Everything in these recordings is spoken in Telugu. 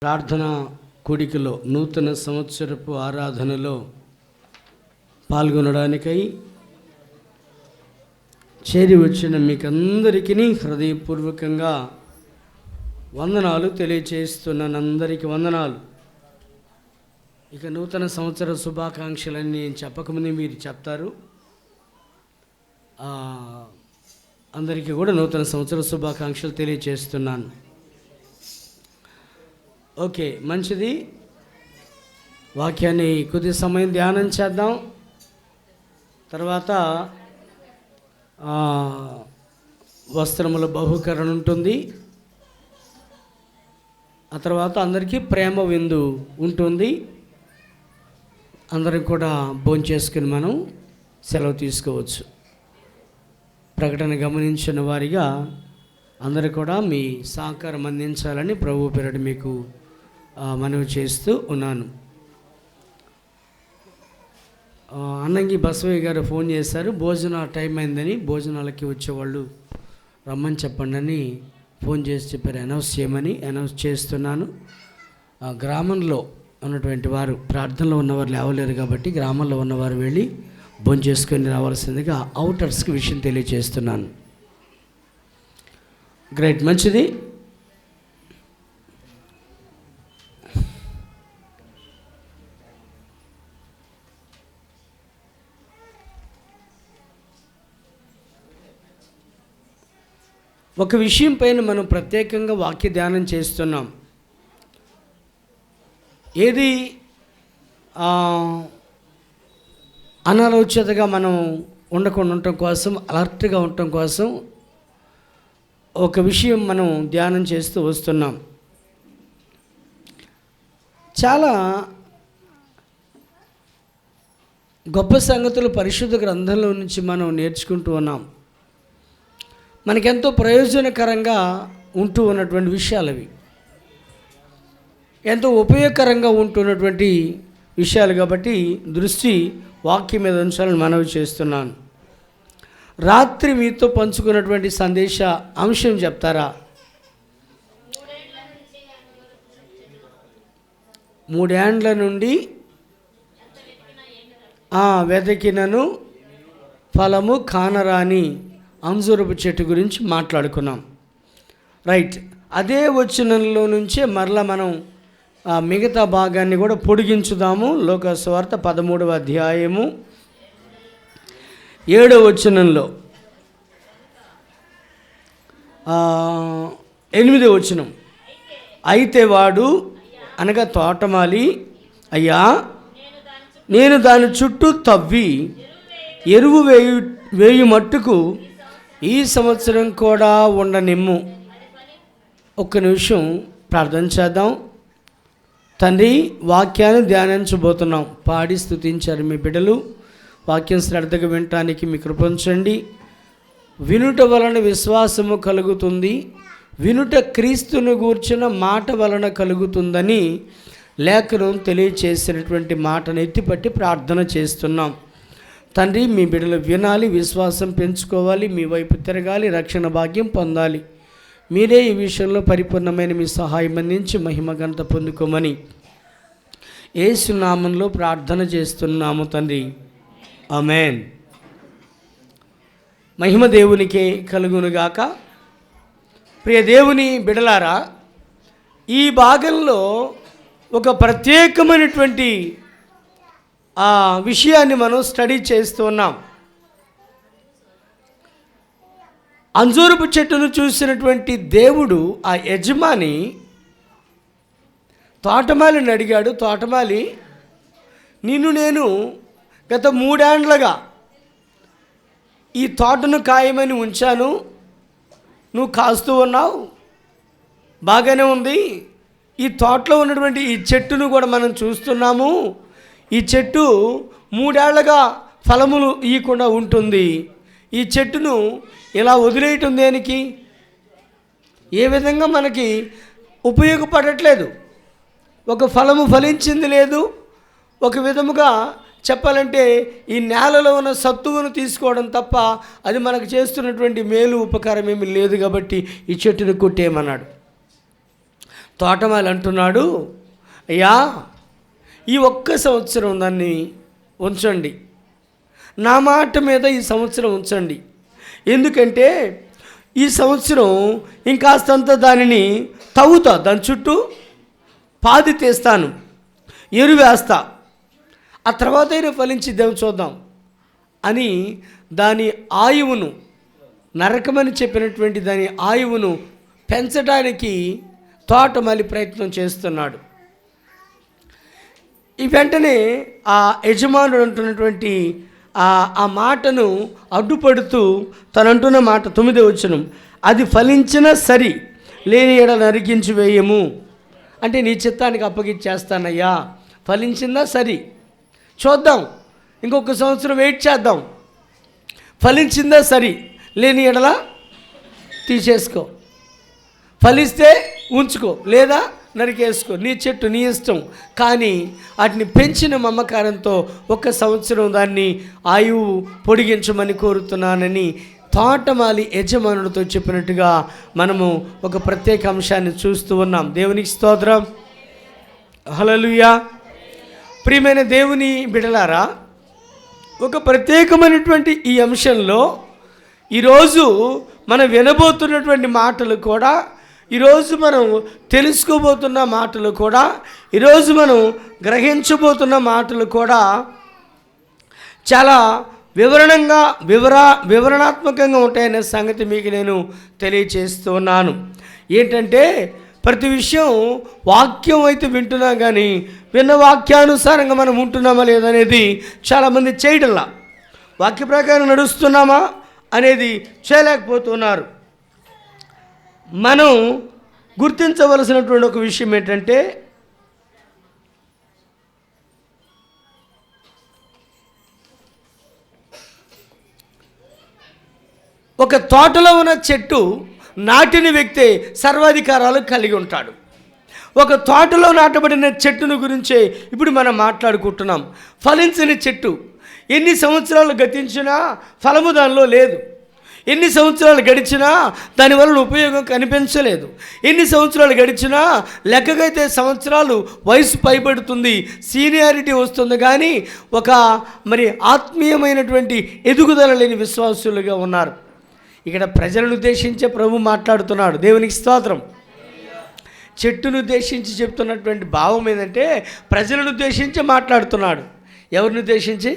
ప్రార్థన కూడికలో నూతన సంవత్సరపు ఆరాధనలో పాల్గొనడానికై చేరి వచ్చిన మీకందరికీ హృదయపూర్వకంగా వందనాలు తెలియచేస్తున్నాను. అందరికీ వందనాలు. ఇక నూతన సంవత్సర శుభాకాంక్షలని నేను చెప్పకముందే మీరు చెప్తారు. అందరికీ కూడా నూతన సంవత్సర శుభాకాంక్షలు తెలియచేస్తున్నాను. ఓకే, మంచిది. వాక్యాన్ని కొద్ది సమయం ధ్యానం చేద్దాం. తర్వాత వస్త్రముల బహుకరణ ఉంటుంది. ఆ తర్వాత అందరికీ ప్రేమ విందు ఉంటుంది. అందరం కూడా భోంచేసుకుని మనం సెలవు తీసుకోవచ్చు. ప్రకటన గమనించిన వారిగా అందరూ కూడా మీ సహకారం అందించాలని ప్రభు పేరిట మీకు మనవి చేస్తూ ఉన్నాను. అన్నంగి బసవయ్య గారు ఫోన్ చేశారు. భోజన టైం అయిందని, భోజనాలకి వచ్చేవాళ్ళు రమ్మని చెప్పండి అని ఫోన్ చేసి చెప్పారు. అనౌన్స్ చేయమని అనౌన్స్ చేస్తున్నాను. గ్రామంలో ఉన్నటువంటి వారు, ప్రార్థనలో ఉన్నవారు లేవలేరు కాబట్టి గ్రామంలో ఉన్నవారు వెళ్ళి భోజనం చేసుకొని రావాల్సిందిగా అవుటర్స్కి విషయం తెలియజేస్తున్నాను. గ్రేట్, మంచిది. ఒక విషయం పైన మనం ప్రత్యేకంగా వాక్య ధ్యానం చేస్తున్నాం. ఏది అనాలోచితగా మనం ఉండకుండా ఉండటం కోసం, అలర్ట్గా ఉండటం కోసం ఒక విషయం మనం ధ్యానం చేస్తూ వస్తున్నాం. చాలా గొప్ప సంగతులు పరిశుద్ధ గ్రంథంలో నుంచి మనం నేర్చుకుంటూ ఉన్నాం. మనకెంతో ప్రయోజనకరంగా ఉంటూ ఉన్నటువంటి విషయాలు అవి, ఎంతో ఉపయోగకరంగా ఉంటున్నటువంటి విషయాలు కాబట్టి దృష్టి వాక్యం మీద ఉంచాలని మనవి చేస్తున్నాను. రాత్రి మీతో పంచుకున్నటువంటి సందేశ అంశం చెప్తారా? 3 ఏండ్ల నుండి వెతికినను ఫలము కానరాని అంజూరపు చెట్టు గురించి మాట్లాడుకున్నాం. రైట్, అదే వచనంలో నుంచే మరలా మనం మిగతా భాగాన్ని కూడా పొడిగించుదాము. లోకాసు సువార్త 13వ అధ్యాయము 7వ వచనంలో 8వ వచనం, అయితే వాడు అనగా తోటమాలి, అయ్యా నేను దాని చుట్టూ తవ్వి ఎరువు వేయు మట్టుకు ఈ సంవత్సరం కూడా ఉండనిమ్ము. ఒక్క నిమిషం ప్రార్థన చేద్దాం. తండ్రి, వాక్యాన్ని ధ్యానించబోతున్నాం. పాడి స్తుతించారు మీ బిడ్డలు. వాక్యం శ్రద్ధగా వినటానికి మీ కృపించండి. వినుట వలన విశ్వాసము కలుగుతుంది, వినుట క్రీస్తును గూర్చిన మాట వలన కలుగుతుందని లేఖనం తెలియచేసినటువంటి మాటను ఎత్తిపట్టి ప్రార్థన చేస్తున్నాం. తండ్రి, మీ బిడ్డలు వినాలి, విశ్వాసం పెంచుకోవాలి, మీ వైపు తిరగాలి, రక్షణ భాగ్యం పొందాలి. మీరే ఈ విషయంలో పరిపూర్ణమైన మీ సహాయం అందించి మహిమ ఘనత పొందుకోమని యేసు నామంలో ప్రార్థన చేస్తున్నాము తండ్రి, ఆమేన్. మహిమ దేవునికే కలుగునుగాక. ప్రియ దేవుని బిడలారా, ఈ భాగంలో ఒక ప్రత్యేకమైనటువంటి విషయాన్ని మనం స్టడీ చేస్తున్నాం. అంజూరపు చెట్టును చూసినటువంటి దేవుడు, ఆ యజమాని తోటమాలిని అడిగాడు, తోటమాలి, నిన్ను నేను గత 3 ఏండ్లుగా ఈ తోటను కాయమని ఉంచాను, నువ్వు కాస్తూ ఉన్నావు, బాగానే ఉంది. ఈ తోటలో ఉన్నటువంటి ఈ చెట్టును కూడా మనం చూస్తున్నాము. ఈ చెట్టు 3 ఏళ్లుగా ఫలములు ఇవ్వకుండా ఉంటుంది. ఈ చెట్టును ఇలా వదిలేయటం దేనికి? ఏ విధంగా మనకి ఉపయోగపడట్లేదు. ఒక ఫలము ఫలించింది లేదు. ఒక విధముగా చెప్పాలంటే ఈ నేలలో ఉన్న సత్తువును తీసుకోవడం తప్ప అది మనకు చేస్తున్నటువంటి మేలు ఉపకారం ఏమీ లేదు. కాబట్టి ఈ చెట్టును కొట్టేయమన్నాడు. తోటమాలి అంటున్నాడు, అయ్యా ఈ ఒక్క సంవత్సరం దాన్ని ఉంచండి, నా మాట మీద ఈ సంవత్సరం ఉంచండి. ఎందుకంటే ఈ సంవత్సరం ఇంకాస్తంత దానిని తవ్వుతా, దాని చుట్టూ పాది తీస్తాను, ఎరువేస్తా, ఆ తర్వాత అయినా ఫలించిద్దాం చూద్దాం అని దాని ఆయువును, నరకమని చెప్పినటువంటి దాని ఆయువును పెంచడానికి తోటమాలి ప్రయత్నం చేస్తున్నాడు. ఈ వెంటనే ఆ యజమానుడు అంటున్నటువంటి ఆ మాటను అడ్డుపడుతూ తనంటున్న మాట 9వ వచనం, అది ఫలించిన సరి, లేని ఎడల నరికించి వేయము. అంటే నీ చిత్తానికి అప్పగిచ్చేస్తానయ్యా, ఫలించిందా సరి, చూద్దాం, ఇంకొక సంవత్సరం వెయిట్ చేద్దాం, ఫలించిందా సరి, లేని ఎడల తీసేసుకో, ఫలిస్తే ఉంచుకో, లేదా నరికేసుకో, నీ చెట్టు నీ ఇష్టం. కానీ వాటిని పెంచిన మమకారంతో ఒక్క సంవత్సరం దాన్ని ఆయువు పొడిగించమని కోరుతున్నానని తోటమాలి యజమానుడితో చెప్పినట్టుగా మనము ఒక ప్రత్యేక అంశాన్ని చూస్తూ ఉన్నాం. దేవునికి స్తోత్రం, హల్లెలూయా. ప్రియమైన దేవుని బిడ్డలారా, ఒక ప్రత్యేకమైనటువంటి ఈ అంశంలో ఈరోజు మనం వినబోతున్నటువంటి మాటలు కూడా, ఈరోజు మనం తెలుసుకోబోతున్న మాటలు కూడా, ఈరోజు మనం గ్రహించబోతున్న మాటలు కూడా చాలా వివరణాత్మకంగా ఉంటాయనే సంగతి మీకు నేను తెలియచేస్తున్నాను. ఏంటంటే ప్రతి విషయం వాక్యం అయితే వింటున్నాం, కానీ విన్న వాక్యానుసారంగా మనం ఉంటున్నామా లేదనేది చాలామంది చేయడంలా, వాక్య ప్రకారం నడుస్తున్నామా అనేది చేయలేకపోతున్నారు. మనం గుర్తించవలసినటువంటి ఒక విషయం ఏంటంటే, ఒక తోటలో ఉన్న చెట్టు నాటిన వ్యక్తి సర్వాధికారాలు కలిగి ఉంటాడు. ఒక తోటలో నాటబడిన చెట్టును గురించే ఇప్పుడు మనం మాట్లాడుకుంటున్నాం. ఫలించని చెట్టు ఎన్ని సంవత్సరాలు గతించినా ఫలము దానిలో లేదు, ఎన్ని సంవత్సరాలు గడిచినా దానివల్ల ఉపయోగం కనిపించలేదు, ఎన్ని సంవత్సరాలు గడిచినా లెక్కకైతే సంవత్సరాలు వయసు పైబడుతుంది, సీనియారిటీ వస్తుంది, కానీ ఒక ఆత్మీయమైనటువంటి ఎదుగుదల లేని విశ్వాసులుగా ఉన్నారు. ఇక్కడ ప్రజలను ఉద్దేశించే ప్రభు మాట్లాడుతున్నాడు. దేవునికి స్తోత్రం. చెట్టును ఉద్దేశించి చెప్తున్నటువంటి భావం ఏంటంటే, ప్రజలను ఉద్దేశించి మాట్లాడుతున్నాడు. ఎవరిని ఉద్దేశించి?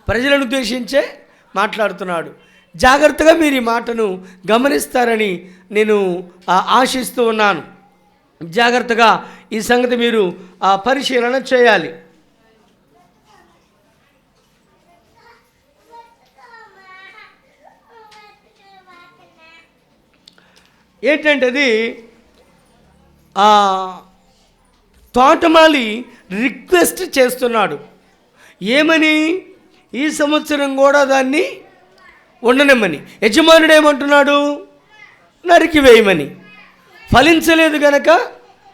ప్రజలను ఉద్దేశించే మాట్లాడుతున్నాడు. జాగ్రత్తగా మీరు ఈ మాటను గమనిస్తారని నేను ఆశిస్తూ ఉన్నాను. జాగ్రత్తగా ఈ సంగతి మీరు పరిశీలన చేయాలి. ఏంటంటే అది తోటమాలి రిక్వెస్ట్ చేస్తున్నాడు. ఏమని? ఈ సంవత్సరం కూడా దాన్ని ఉండనిమ్మని. యజమానుడు ఏమంటున్నాడు? నరికివేయమని. ఫలించలేదు గనక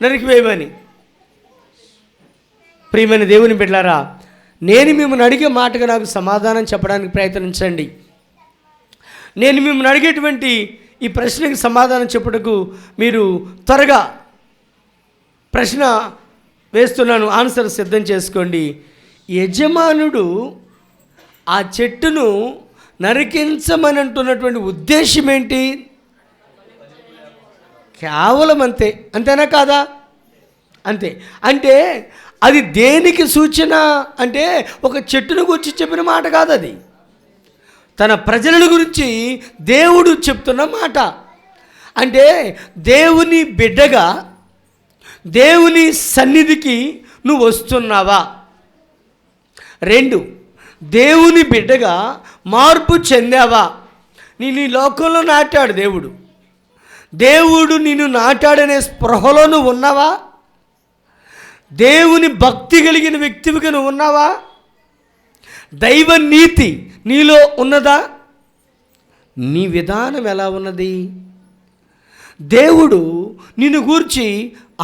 నరికివేయమని. ప్రియమైన దేవుని బిడ్డలారా, నేను మిమ్మల్ని అడిగే మాటగా నాకు సమాధానం చెప్పడానికి ప్రయత్నించండి. నేను మిమ్మల్ని అడిగేటువంటి ఈ ప్రశ్నకి సమాధానం చెప్పుటకు మీరు త్వరగా ప్రశ్న వేస్తున్నాను, ఆన్సర్ సిద్ధం చేసుకోండి. యజమానుడు ఆ చెట్టును నరికించమని అంటున్నటువంటి ఉద్దేశం ఏంటి? కేవలం అంతేనా కాదా? అంతే. అంటే అది దేనికి సూచన అంటే, ఒక చెట్టును గురించి చెప్పిన మాట కాదు, అది తన ప్రజల గురించి దేవుడు చెప్తున్న మాట. అంటే దేవుని బిడ్డగా దేవుని సన్నిధికి నువ్వు వస్తున్నావా? 2, దేవుని బిడ్డగా మార్పు చెందావా? నేను ఈ లోకంలో నాటాడు దేవుడు, దేవుడు నిన్ను నాటాడనే స్పృహలో నువ్వు ఉన్నావా? దేవుని భక్తి కలిగిన వ్యక్తివిగా నువ్వు ఉన్నావా? దైవ నీతి నీలో ఉన్నదా? నీ విధానం ఎలా ఉన్నది? దేవుడు నిన్ను గూర్చి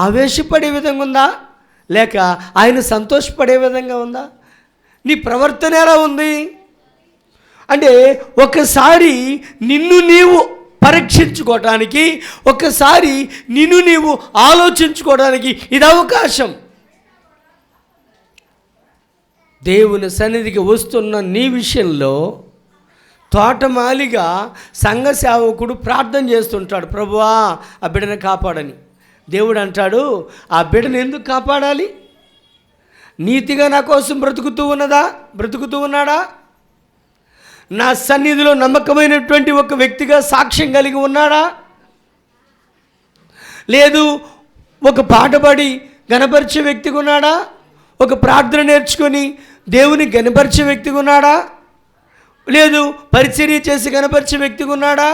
ఆవేశపడే విధంగా ఉందా, లేక ఆయన సంతోషపడే విధంగా ఉందా? నీ ప్రవర్తన ఎలా ఉంది? అంటే ఒకసారి నిన్ను నీవు పరీక్షించుకోవడానికి, ఒక్కసారి నిన్ను నీవు ఆలోచించుకోవడానికి ఇది అవకాశం. దేవుని సన్నిధికి వస్తున్న నీ విషయంలో తోటమాలిగా సంఘ సేవకుడు ప్రార్థన చేస్తుంటాడు, ప్రభువా ఆ బిడ్డను కాపాడని. దేవుడు అంటాడు, ఆ బిడ్డను ఎందుకు కాపాడాలి? నీతిగా నా కోసం బ్రతుకుతూ ఉన్నాడా? నా సన్నిధిలో నమ్మకమైనటువంటి ఒక వ్యక్తిగా సాక్ష్యం కలిగి ఉన్నాడా? లేదు ఒక పాట పాడి గణపరిచే వ్యక్తిగా ఉన్నాడా? ఒక ప్రార్థన నేర్చుకొని దేవుని గణపరిచే వ్యక్తిగా ఉన్నాడా? లేదు పరిచర్య చేసి గణపరిచే వ్యక్తిగా ఉన్నాడా?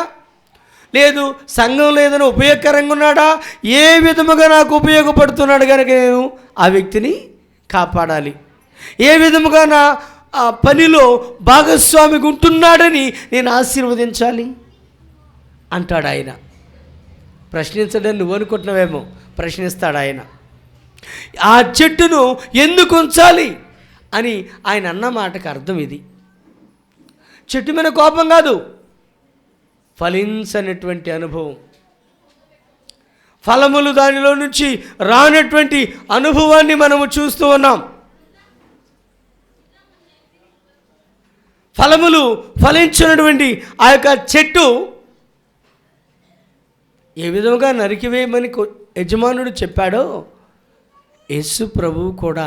లేదు సంఘంలో ఏదైనా ఉపయోగకరంగా ఉన్నాడా? ఏ విధముగా నాకు ఉపయోగపడుతున్నాడు కనుక నేను ఆ వ్యక్తిని కాపాడాలి. ఏ విధముగా నా ఆ పనిలో భాగస్వామిగా ఉంటున్నాడని నేను ఆశీర్వదించాలి అంటాడు ఆయన. ప్రశ్నించడని నువ్వు అనుకుంటున్నావేమో, ప్రశ్నిస్తాడు ఆయన. ఆ చెట్టును ఎందుకు ఉంచాలి అని ఆయన అన్న మాటకు అర్థం ఇది. చెట్టు మీద కోపం కాదు, ఫలించనటువంటి అనుభవం, ఫలములు దానిలో నుంచి రానటువంటి అనుభవాన్ని మనము చూస్తూ ఉన్నాం. ఫలములు ఫలించినటువంటి ఆ యొక్క చెట్టు ఏ విధంగా నరికివేయమని యజమానుడు చెప్పాడో, యేసు ప్రభువు కూడా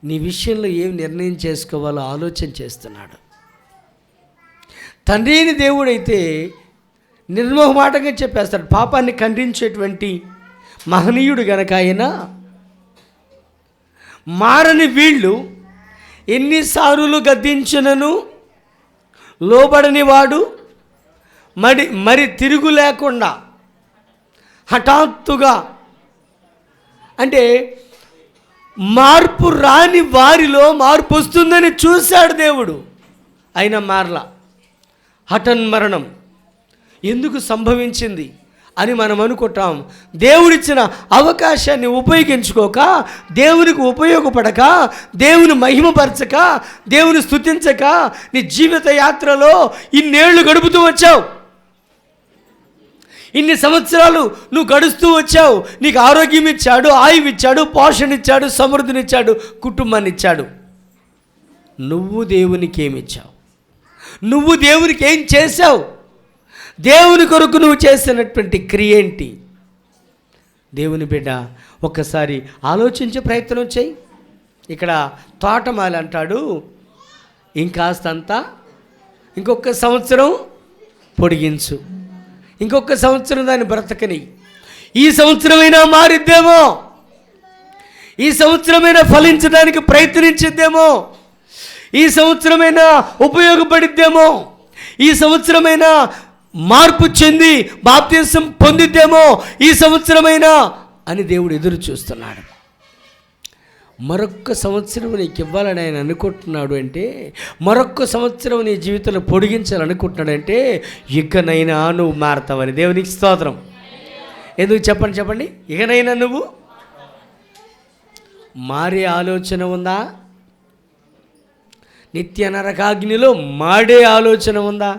నీ విషయంలో ఏం నిర్ణయం చేసుకోవాలో ఆలోచన చేస్తున్నాడు. తండ్రి అయిన దేవుడైతే నిర్మోహమాటంగా చెప్పేస్తాడు. పాపాన్ని ఖండించేటువంటి మహనీయుడు గనక ఆయన, మారని వీళ్ళు ఎన్నిసార్లు గద్దించినను లోబడని వాడు మరి తిరుగు లేకుండా హఠాత్తుగా, అంటే మార్పు రాని వారిలో మార్పు వస్తుందని చూశాడు దేవుడు, అయినా మారలా. హఠన్మరణం ఎందుకు సంభవించింది అని మనం అనుకుంటాం. దేవుడిచ్చిన అవకాశాన్ని ఉపయోగించుకోక, దేవునికి ఉపయోగపడక, దేవుని మహిమపరచక, దేవుని స్తుతించక నీ జీవిత యాత్రలో ఇన్నేళ్లు గడుపుతూ వచ్చావు. ఇన్ని సంవత్సరాలు నువ్వు గడుస్తూ వచ్చావు. నీకు ఆరోగ్యం ఇచ్చాడు, ఆయువు ఇచ్చాడు, పోషణ ఇచ్చాడు, సమృద్ధినిచ్చాడు, కుటుంబాన్ని ఇచ్చాడు. నువ్వు దేవునికి ఏమిచ్చావు? నువ్వు దేవునికి ఏం చేశావు? దేవుని కొరకు నువ్వు చేసినటువంటి క్రియ ఏంటి? దేవుని బిడ్డ ఒక్కసారి ఆలోచించే ప్రయత్నం చేయి. ఇక్కడ తోటమాలి అంటాడు, ఇంకాస్తంతా ఇంకొక సంవత్సరం పొడిగించు, ఇంకొక సంవత్సరం దాన్ని బ్రతకని. ఈ సంవత్సరమైనా మారిద్దేమో, ఈ సంవత్సరమైనా ఫలించడానికి ప్రయత్నించిద్దేమో, ఈ సంవత్సరమైనా ఉపయోగపడిద్దేమో, ఈ సంవత్సరమైనా మార్పు చెంది బాప్తిసం పొందిద్దేమో, ఈ సంవత్సరమైనా అని దేవుడు ఎదురు చూస్తున్నాడు. మరొక్క సంవత్సరం నీకు ఇవ్వాలని ఆయన అనుకుంటున్నాడు. అంటే మరొక్క సంవత్సరం నీ జీవితంలో పొడిగించాలనుకుంటున్నాడంటే ఇకనైనా నువ్వు మారతావని. దేవునికి స్తోత్రం. ఎందుకు చెప్పండి, ఇకనైనా నువ్వు మారే ఆలోచన ఉందా? నిత్య నరకాగ్నిలో మాడే ఆలోచన ఉందా?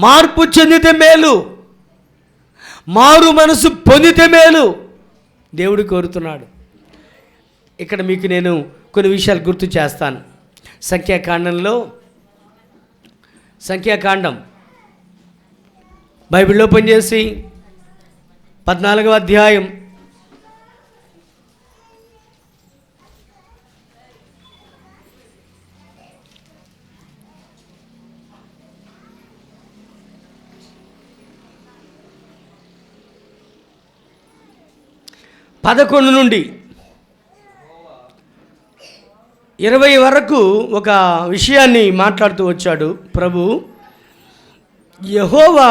మార్పు చెందితే మేలు, మారు మనసు పొందితే మేలు దేవుడు కోరుతున్నాడు. ఇక్కడ మీకు నేను కొన్ని విషయాలు గుర్తు చేస్తాను. సంఖ్యాకాండం బైబిల్లో పనిచేసి 14వ అధ్యాయం 11 నుండి 20 వరకు ఒక విషయాన్ని మాట్లాడుతూ వచ్చాడు ప్రభు. యెహోవా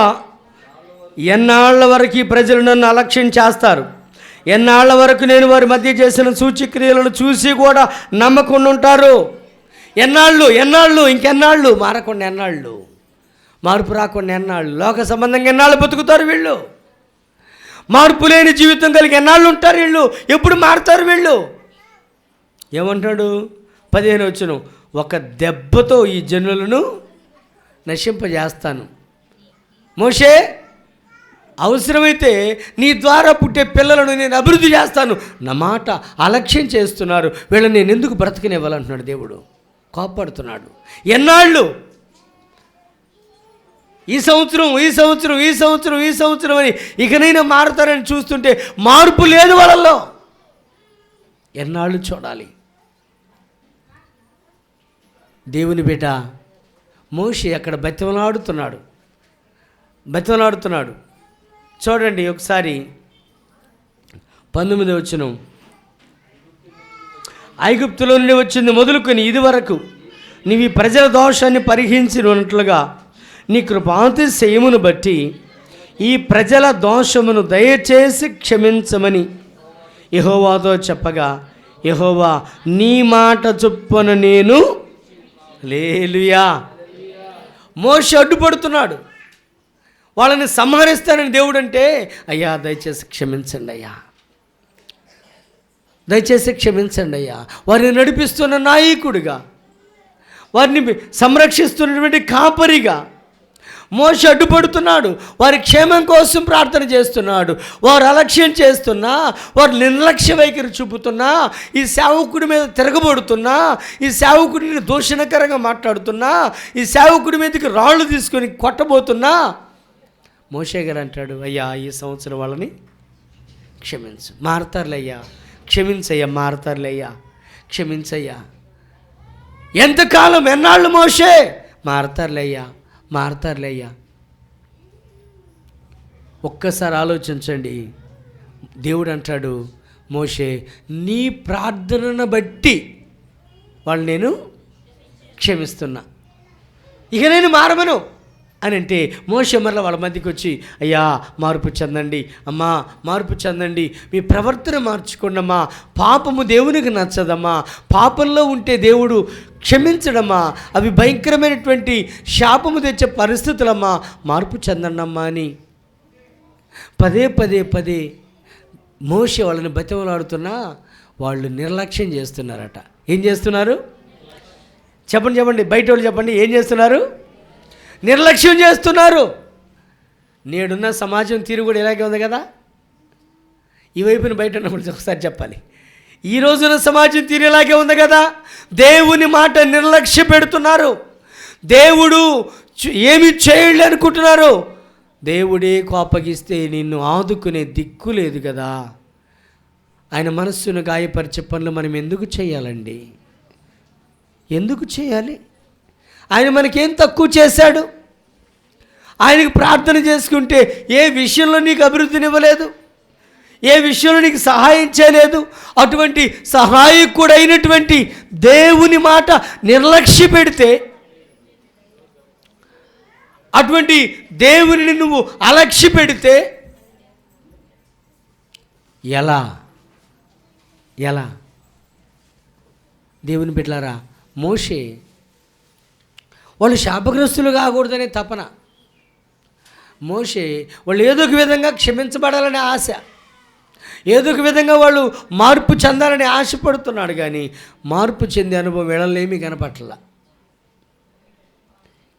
ఎన్నాళ్ల వరకు ప్రజలు నన్ను అలక్ష్యం చేస్తారు, ఎన్నాళ్ల వరకు నేను వారి మధ్య చేసిన సూచక్రియలను చూసి కూడా నమ్మకుండా ఉంటారు. ఎన్నాళ్ళు ఇంకెన్నాళ్ళు మారకుండా, ఎన్నాళ్ళు మార్పు రాకుండా, ఎన్నాళ్ళు లోక సంబంధంగా ఎన్నాళ్ళు బతుకుతారు వీళ్ళు? మార్పు లేని జీవితం కలిగి ఎన్నాళ్ళు ఉంటారు వీళ్ళు? ఎప్పుడు మారుతారు వీళ్ళు? ఏమంటాడు 15 వచనం, ఒక దెబ్బతో ఈ జనులను నశింపజేస్తాను. మోషే, అవసరమైతే నీ ద్వారా పుట్టే పిల్లలను నేను అభివృద్ధి చేస్తాను. నా మాట అలక్ష్యం చేస్తున్నారు, వీళ్ళని నేను ఎందుకు బ్రతకనివ్వాలంటున్నాడు దేవుడు. కోపడుతున్నాడు. ఎన్నాళ్ళు? ఈ సంవత్సరం అని ఇకనైనా మారుతారని చూస్తుంటే మార్పు లేదు వాళ్ళల్లో. ఎన్నాళ్ళు చూడాలి? దేవుని బిడ్డ మోషే అక్కడ బతిమలాడుతున్నాడు. చూడండి ఒకసారి 19వ వచనం. ఐగుప్తులో నుండి వచ్చింది మొదలుకొని ఇది వరకు నీవు ఈ ప్రజల దోషాన్ని పరిహరించినట్లుగా నీ కృపాతిశయమును బట్టి ఈ ప్రజల దోషమును దయచేసి క్షమించమని యెహోవాతో చెప్పగా, యెహోవా నీ మాట చొప్పున నేను. హల్లెలూయా. మోషే అడ్డుపడుతున్నాడు. వాళ్ళని సంహరిస్తానని దేవుడు అంటే, అయ్యా దయచేసి క్షమించండి అయ్యా, దయచేసి క్షమించండి అయ్యా. వారిని నడిపిస్తున్న నాయకుడిగా, వారిని సంరక్షిస్తున్నటువంటి కాపరిగా మోషే అడ్డుపడుతున్నాడు. వారి క్షేమం కోసం ప్రార్థన చేస్తున్నాడు. వారు అలక్ష్యం చేస్తున్నా, వారు నిర్లక్ష్య వైఖరి చూపుతున్నా, ఈ సేవకుడి మీద తిరగబడుతున్నా, ఈ సేవకుడిని దూషణకరంగా మాట్లాడుతున్నా, ఈ సేవకుడి మీదకి రాళ్ళు తీసుకొని కొట్టబోతున్నా, మోషే గారు అంటాడు, అయ్యా ఈ సంవత్సరం వాళ్ళని క్షమించు. మారతారులయ్యా, క్షమించయ్యా, మారతారులయ్యా, క్షమించయ్యా. ఎంతకాలం? ఎన్నాళ్ళు మోషే? మారతారులయ్యా. ఒక్కసారి ఆలోచించండి. దేవుడు అంటాడు, మోషే నీ ప్రార్థనను బట్టి వాళ్ళు నేను క్షమిస్తున్నా, ఇక నేను మారమను అని అంటే, మోషే మరల వాళ్ళ మధ్యకి వచ్చి, అయ్యా మార్పు చెందండి, అమ్మా మార్పు చెందండి, మీ ప్రవర్తన మార్చుకోండి అమ్మా, పాపము దేవునికి నచ్చదమ్మా, పాపంలో ఉంటే దేవుడు క్షమించడమ్మా, అవి భయంకరమైనటువంటి శాపము తెచ్చే పరిస్థితులమ్మా, మార్పు చెందండమ్మా అని పదే మోషే వాళ్ళని బతిమలాడుతున్నా వాళ్ళు నిర్లక్ష్యం చేస్తున్నారట. ఏం చేస్తున్నారు? చెప్పండి, బయట వాళ్ళు చెప్పండి, ఏం చేస్తున్నారు? నిర్లక్ష్యం చేస్తున్నారు. నేడున్న సమాజం తీరు కూడా ఇలాగే ఉంది కదా. ఈ వైపున బయట ఉన్నప్పుడు ఒకసారి చెప్పాలి, ఈ రోజున సమాజం తీరు ఇలాగే ఉంది కదా. దేవుని మాట నిర్లక్ష్య పెడుతున్నారు. దేవుడు ఏమి చేయలే అనుకుంటున్నారు. దేవుడే కోపగిస్తే నిన్ను ఆదుకునే దిక్కు లేదు కదా. ఆయన మనస్సును గాయపరిచే పనులు మనం ఎందుకు చేయాలండి? ఎందుకు చేయాలి? ఆయన మనకేం తక్కువ చేశాడు? ఆయనకు ప్రార్థన చేసుకుంటే ఏ విషయంలో నీకు అభివృద్ధినివ్వలేదు, ఏ విషయంలో నీకు సహాయం చేయలేదు. అటువంటి సహాయకుడైనటువంటి దేవుని మాట నిర్లక్ష్య పెడితే, అటువంటి దేవునిని నువ్వు అలక్ష్య పెడితే ఎలా? దేవుని బిడ్డలారా, మోషే వాళ్ళు శాపగ్రస్తులు కాకూడదనే తపన, మోషే వాళ్ళు ఏదో ఒక విధంగా క్షమించబడాలనే ఆశ, ఏదో ఒక విధంగా వాళ్ళు మార్పు చెందాలని ఆశపడుతున్నాడు. కానీ మార్పు చెందే అనుభవం వీళ్ళేమీ కనపట్ల.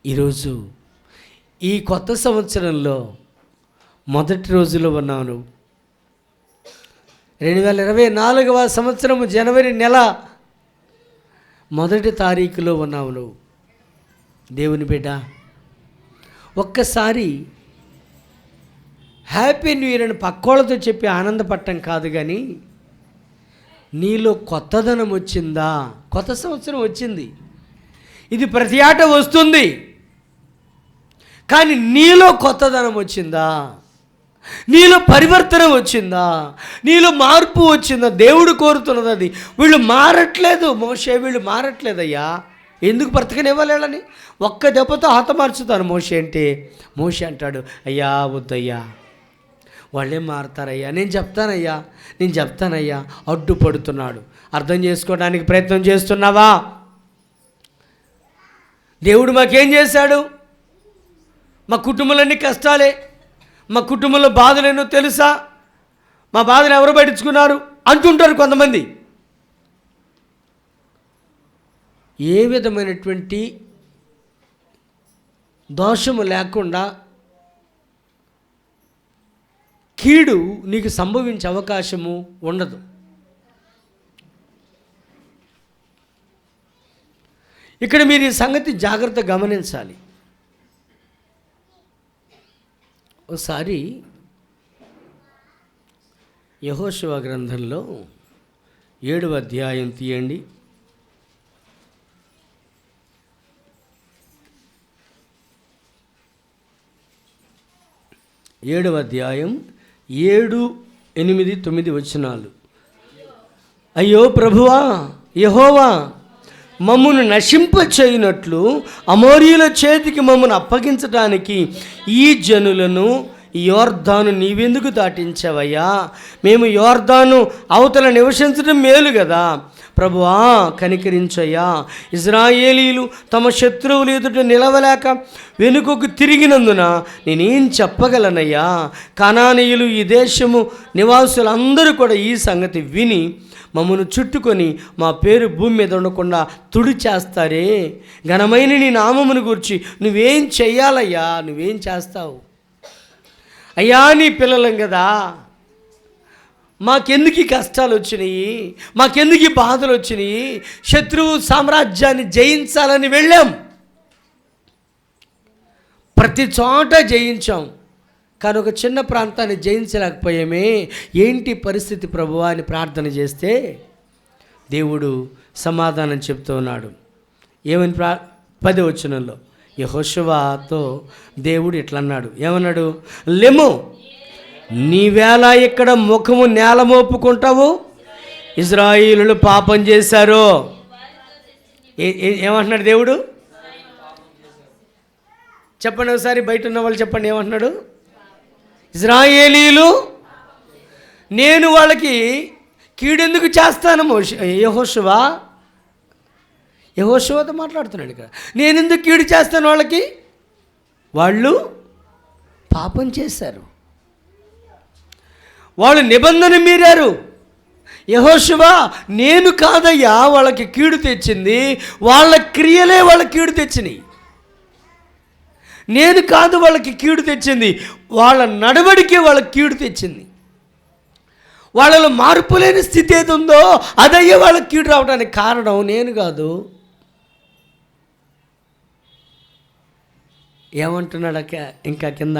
ఈరోజు ఈ కొత్త సంవత్సరంలో మొదటి రోజులో ఉన్నాను. 2024వ సంవత్సరము జనవరి నెల మొదటి తారీఖులో ఉన్నావు నువ్వు. దేవుని బిడ్డ, ఒక్కసారి హ్యాపీ న్యూ ఇయర్ అని పక్కోళ్ళతో చెప్పి ఆనందపడటం కాదు, కానీ నీలో కొత్తదనం వచ్చిందా? కొత్త సంవత్సరం వచ్చింది, ఇది ప్రతి ఏటా వస్తుంది, కానీ నీలో కొత్తదనం వచ్చిందా? నీలో పరివర్తన వచ్చిందా? నీలో మార్పు వచ్చిందా? దేవుడు కోరుతున్నది అది. వీళ్ళు మారట్లేదు మోషే, వీళ్ళు మారట్లేదయ్యా, ఎందుకు బ్రతకనివ్వాలని ఒక్క దెబ్బతో హతమార్చుతాను మోషే అంటే. మోషే అంటాడు, అయ్యా వద్దయ్యా, వాళ్ళేం మారతారయ్యా, నేను చెప్తానయ్యా. అడ్డుపడుతున్నాడు. అర్థం చేసుకోవడానికి ప్రయత్నం చేస్తున్నావా? దేవుడు మాకేం చేశాడు? మా కుటుంబంలోని కష్టాలే, మా కుటుంబంలో బాధలేనో తెలుసా, మా బాధలు ఎవరు పట్టించుకున్నారు అంటుంటారు కొంతమంది. ఏ విధమైనటువంటి దోషము లేకుండా కీడు నీకు సంభవించే అవకాశము ఉండదు. ఇక్కడ మీరు ఈ సంగతి జాగ్రత్త గమనించాలి. ఒకసారి యెహోషువ గ్రంథంలో 7వ అధ్యాయం తీయండి. 7వ అధ్యాయం 7, 8, 9 వచనాలు. అయ్యో ప్రభువా యెహోవా, మమ్మను నశింపచేయునట్లు అమోరీయుల చేతికి మమ్మను అప్పగించడానికి ఈ జనులను యోర్దాను నీవెందుకు దాటించావయ్యా? మేము యోర్దాను అవతల నివసించడం మేలు కదా. ప్రభువా కనికరించయ్యా. ఇజ్రాయేలీలు తమ శత్రువులు ఎదుట నిలవలేక వెనుకకు తిరిగినందున నేనేం చెప్పగలనయ్యా? కనానీయులు ఈ దేశము నివాసులందరూ కూడా ఈ సంగతి విని మమ్మను చుట్టుకొని మా పేరు భూమి మీద ఉండకుండా తుడి చేస్తారే. ఘనమైన నీ నామమును గూర్చి నువ్వేం చెయ్యాలయ్యా? నువ్వేం చేస్తావు అయ్యా? నీ పిల్లలం కదా, మాకెందుకు ఈ కష్టాలు వచ్చినాయి, మాకెందుకు ఈ బాధలు వచ్చినాయి? శత్రువు సామ్రాజ్యాన్ని జయించాలని వెళ్ళాం, ప్రతి చోట జయించాం, కానీ ఒక చిన్న ప్రాంతాన్ని జయించలేకపోయామే. ఏంటి పరిస్థితి ప్రభువా అని ప్రార్థన చేస్తే దేవుడు సమాధానం చెప్తూ ఉన్నాడు. ఏమని 10వ వచనంలో యెహోషువతో దేవుడు ఇట్లా అన్నాడు. ఏమన్నాడు? లెమ్ము, నీవేళ ఇక్కడ ముఖము నేల మోపుకుంటావు? ఇజ్రాయేలీయులు పాపం చేశారు. ఏమంటున్నాడు దేవుడు? చెప్పండి ఒకసారి, బయట ఉన్న వాళ్ళు చెప్పండి, ఏమంటున్నాడు? ఇజ్రాయేలీయులు, నేను వాళ్ళకి కీడెందుకు చేస్తాను? యెహోషువతో మాట్లాడుతున్నాడు ఇక్కడ. నేను ఎందుకు కీడు చేస్తాను వాళ్ళకి? వాళ్ళు పాపం చేశారు, వాళ్ళు నిబంధన మీరారు. యెహోషువ, నేను కాదయ్యా వాళ్ళకి కీడు తెచ్చింది, వాళ్ళ క్రియలే వాళ్ళ కీడు తెచ్చినాయి. నేను కాదు వాళ్ళకి కీడు తెచ్చింది, వాళ్ళ నడవడికే వాళ్ళకి కీడు తెచ్చింది. వాళ్ళలో మార్పు లేని స్థితి ఏది ఉందో అదయ్యే వాళ్ళకి కీడు రావడానికి కారణం, నేను కాదు. ఏమంటున్నాడు ఇంకా కింద?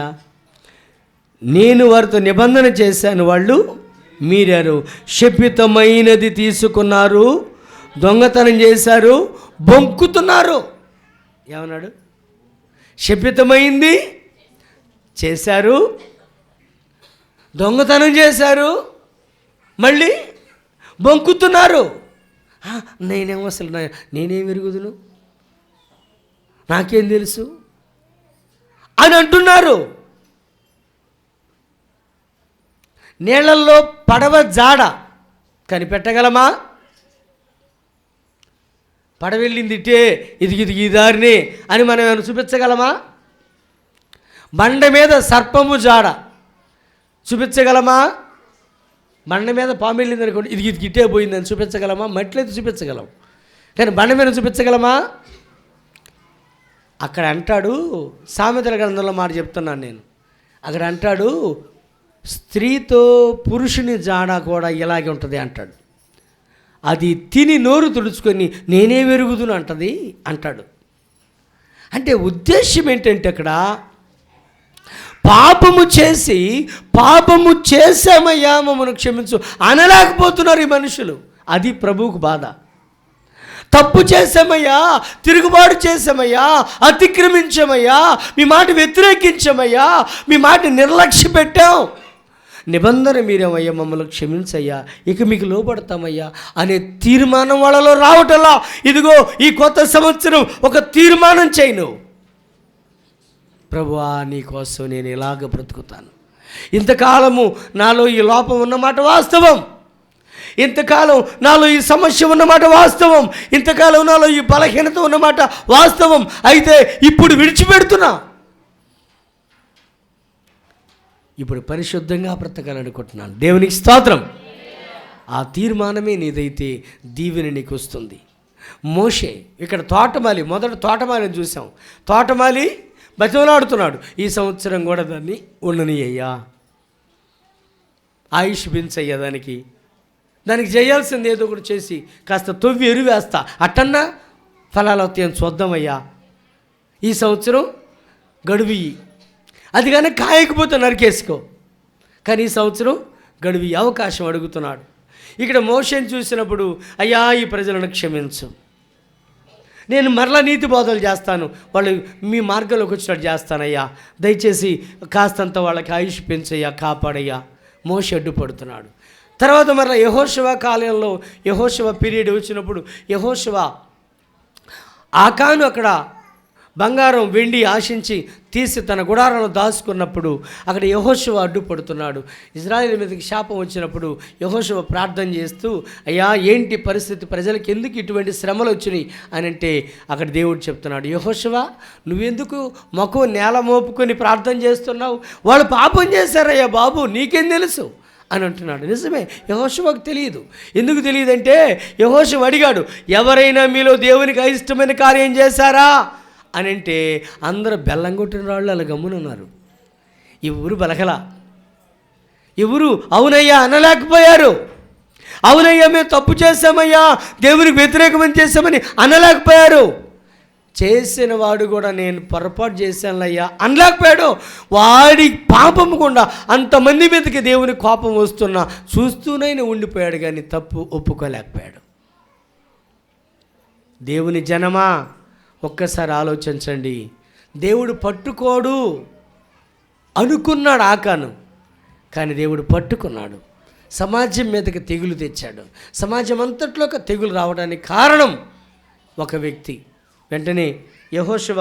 నేను వారితో నిబంధన చేశాను, వాళ్ళు మీరారు. శపితమైనది తీసుకున్నారు, దొంగతనం చేశారు, బొంకుతున్నారు. ఏమన్నాడు? శపితమైంది చేశారు, దొంగతనం చేశారు, మళ్ళీ బొంకుతున్నారు. నేనేమో అసలు నేనేం ఎరుగుదును, నాకేం తెలుసు అని అంటున్నారు. నీళ్ళల్లో పడవ జాడ కనిపెట్టగలమా? పడవ వెళ్ళింది ఇటే, ఇది ఈ దారిని అని మనం ఏమైనా చూపించగలమా? బండ మీద సర్పము జాడ చూపించగలమా? బండ మీద పాము వెళ్ళింది అనుకోండి, ఇది ఇటే పోయిందని చూపించగలమా? మట్లయితే చూపించగలం, కానీ బండ మీద చూపించగలమా? అక్కడ అంటాడు, సామెతల గ్రంథంలో మాట చెప్తున్నాను నేను, అక్కడ అంటాడు, స్త్రీతో పురుషుని జాడ కూడా ఇలాగే ఉంటుంది అంటాడు. అది తిని నోరు తుడుచుకొని నేనే వెరుగుదును అంటాడు. అంటే ఉద్దేశం ఏంటంటే అక్కడ పాపము చేసామయ్యా మమ్మల్ని క్షమించు అనలేకపోతున్నారు ఈ మనుషులు. అది ప్రభువుకు బాధ. తప్పు చేసామయ్యా, తిరుగుబాటు చేసామయ్యా, అతిక్రమించామయ్యా, మీ మాట వ్యతిరేకించామయ్యా, మీ మాట నిర్లక్ష్య పెట్టాం, నిబంధన మీరేమయ్యా, మమ్మల్ని క్షమించయ్యా, ఇక మీకు లోపడతామయ్యా అనే తీర్మానం వాళ్ళలో రావటంలా. ఇదిగో ఈ కొత్త సంవత్సరం ఒక తీర్మానం చేయను, ప్రభువా నీ కోసం నేను ఇలాగ బ్రతుకుతాను. ఇంతకాలము నాలో ఈ లోపం ఉన్నమాట వాస్తవం, ఇంతకాలం నాలో ఈ సమస్య ఉన్నమాట వాస్తవం, ఇంతకాలం నాలో ఈ బలహీనత ఉన్నమాట వాస్తవం. అయితే ఇప్పుడు విడిచిపెడుతున్నా, ఇప్పుడు పరిశుద్ధంగా బ్రతకాలనుకుంటున్నాను. దేవునికి స్తోత్రం. ఆ తీర్మానమే నీదైతే దీవెన నీకు వస్తుంది. మోషే ఇక్కడ తోటమాలి, మొదట తోటమాలిని చూసాం. తోటమాలి బతిమలాడుతున్నాడు, ఈ సంవత్సరం కూడా దాన్ని ఉండని అయ్యా, ఆయుష్ పెంచయ్యా, దానికి చేయాల్సింది ఏదో ఒకటి చేసి కాస్త తొవ్వి ఎరువేస్తా, అట్టన్నా ఫలాలు అవుతాయని చూద్దామయ్యా, ఈ సంవత్సరం గడువు, అది కానీ కాయకపోతే నరికేసుకో, కానీ ఈ సంవత్సరం గడువు అవకాశం అడుగుతున్నాడు. ఇక్కడ మోషేని చూసినప్పుడు, అయ్యా ఈ ప్రజలను క్షమించు, నేను మరలా నీతి బోధలు చేస్తాను, వాళ్ళు మీ మార్గంలోకి వచ్చినట్టు చేస్తానయ్యా, దయచేసి కాస్తంత వాళ్ళకి ఆయుష్ పెంచయ్యా, కాపాడయ్యా. మోషే అడ్డుపడుతున్నాడు. తర్వాత మరలా యెహోషువ కాలంలో, యెహోషువ పీరియడ్ వచ్చినప్పుడు, యెహోషువ ఆకాను అక్కడ బంగారం వెండి ఆశించి తీసి తన గుడారంలో దాచుకున్నప్పుడు అక్కడ యెహోషువ అడ్డుపడుతున్నాడు. ఇజ్రాయేల్ మీదకి శాపం వచ్చినప్పుడు యెహోషువ ప్రార్థన చేస్తూ, అయ్యా ఏంటి పరిస్థితి, ప్రజలకు ఎందుకు ఇటువంటి శ్రమలు వచ్చినాయి అని అంటే అక్కడ దేవుడు చెప్తున్నాడు, యెహోషువ నువ్వెందుకు మొఖం నేల మోపుకొని ప్రార్థన చేస్తున్నావు, వాళ్ళు పాపం చేశారయ్యా బాబు, నీకేం తెలుసు అని అంటున్నాడు. నిజమే, యెహోషువకు తెలియదు. ఎందుకు తెలియదంటే యెహోషువ అడిగాడు, ఎవరైనా మీలో దేవునికి అయిష్టమైన కార్యం చేశారా అని అంటే అందరూ బెల్లం కొట్టిన వాళ్ళు అలా గమ్మునున్నారు. ఎవరు బలకల, ఎవరు అవునయ్యా అనలేకపోయారు. అవునయ్యా మేము తప్పు చేశామయ్యా, దేవునికి వ్యతిరేకమని చేశామని అనలేకపోయారు. చేసిన వాడు కూడా నేను పొరపాటు చేశానయ్యా అనలేకపోయాడు. వాడి పాపము గుండా అంతమంది మీదకి దేవుని కోపం వస్తున్నా చూస్తూనే ఉండిపోయాడు, కానీ తప్పు ఒప్పుకోలేకపోయాడు. దేవుని జనమా ఒక్కసారి ఆలోచించండి, దేవుడు పట్టుకోడు అనుకున్నాడు ఆకాను, కానీ దేవుడు పట్టుకున్నాడు. సమాజం మీదకి తెగులు తెచ్చాడు. సమాజం అంతట్లోకి తెగులు రావడానికి కారణం ఒక వ్యక్తి. వెంటనే యెహోషువ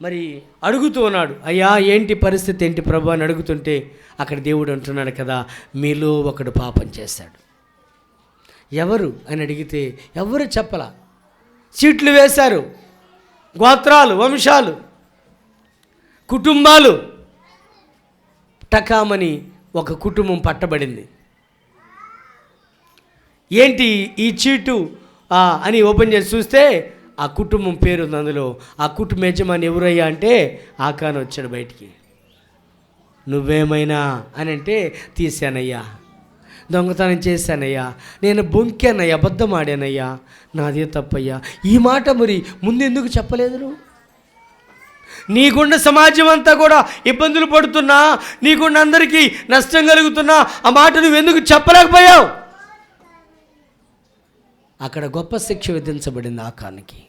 మరి అడుగుతూ ఉన్నాడు, అయ్యా ఏంటి పరిస్థితి ఏంటి ప్రభు అని అడుగుతుంటే అక్కడ దేవుడు అంటున్నాడు కదా, మీలో ఒకడు పాపం చేశాడు. ఎవరు అని అడిగితే ఎవరు చెప్పలా. చీట్లు వేశారు, గోత్రాలు, వంశాలు, కుటుంబాలు, టకామని ఒక కుటుంబం పట్టబడింది. ఏంటి ఈ చీటు అని ఓపెన్ చేసి చూస్తే ఆ కుటుంబం పేరు ఉంది అందులో. ఆ కుటుంబ యజమాని ఎవరయ్యా అంటే ఆకాను వచ్చాడు బయటికి. నువ్వేమైనా అని అంటే తీశానయ్యా, దొంగతనం చేశానయ్యా, నేను బొంకానయ్యా, అబద్ధం ఆడానయ్యా, నాదే తప్పయ్యా. ఈ మాట మరి ముందెందుకు చెప్పలేదు నువ్వు? నీకున్న సమాజం అంతా కూడా ఇబ్బందులు పడుతున్నా, నీకున్న అందరికీ నష్టం కలుగుతున్నా ఆ మాట నువ్వెందుకు చెప్పలేకపోయావు? అక్కడ గొప్ప శిక్ష విధించబడింది ఆకానికి.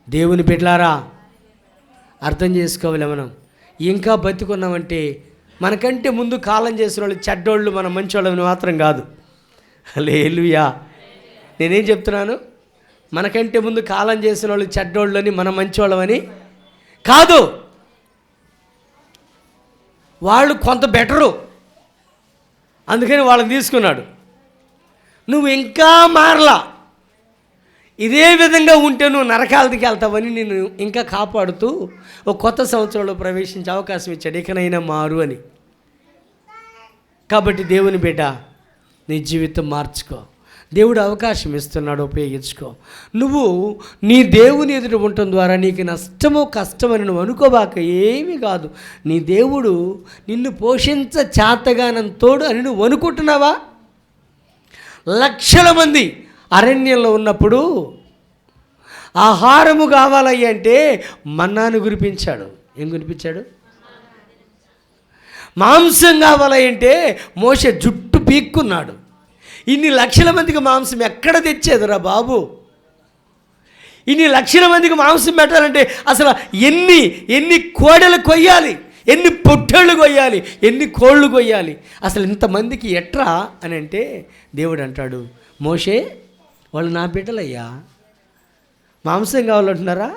దేవుని బిడ్డలారా అర్థం చేసుకోవాలి, మనం ఇంకా బతుకున్నామంటే మనకంటే ముందు కాలం చేసిన వాళ్ళు చెడ్డోళ్ళు, మనం మంచోళ్ళని మాత్రం కాదు. హల్లెలూయా. నేనేం చెప్తున్నాను, మనకంటే ముందు కాలం చేసిన వాళ్ళు చెడ్డోళ్ళని మనం మంచోళ్ళమని కాదు. వాళ్ళు కొంత బెటరు, అందుకని వాళ్ళని తీసుకున్నాడు. నువ్వు ఇంకా మారలా, ఇదే విధంగా ఉంటే నువ్వు నరకాలకి వెళ్తావని నేను ఇంకా కాపాడుతూ ఒక కొత్త సంవత్సరంలో ప్రవేశించే అవకాశం ఇచ్చాడు, ఇకనైనా మారు అని. కాబట్టి దేవుని బిడ్డ నీ జీవితం మార్చుకో, దేవుడు అవకాశం ఇస్తున్నాడు, ఉపయోగించుకో. నువ్వు నీ దేవుని ఎదుట ఉండటం ద్వారా నీకు నష్టమో కష్టమని నువ్వు అనుకోబాక, ఏమీ కాదు. నీ దేవుడు నిన్ను పోషించ చేతగానంతోడు అని నువ్వు అనుకుంటున్నావా? లక్షల మంది అరణ్యంలో ఉన్నప్పుడు ఆహారము కావాలయ్య అంటే మన్నాను కురిపించాడు. ఏం కురిపించాడు? మాంసం కావాలంటే మోషే జుట్టు పీక్కున్నాడు. ఇన్ని లక్షల మందికి మాంసం ఎక్కడ తెచ్చేదిరా బాబు? ఇన్ని లక్షల మందికి మాంసం పెట్టాలంటే అసలు ఎన్ని కోడలు కొయ్యాలి, ఎన్ని పొట్టేళ్ళు కొయ్యాలి, ఎన్ని కోళ్ళు కొయ్యాలి, అసలు ఇంతమందికి ఎట్రా అని అంటే దేవుడు అంటాడు, మోషే వాళ్ళు నా బిడ్డలయ్యా, మాంసం కావాలంటున్నారా?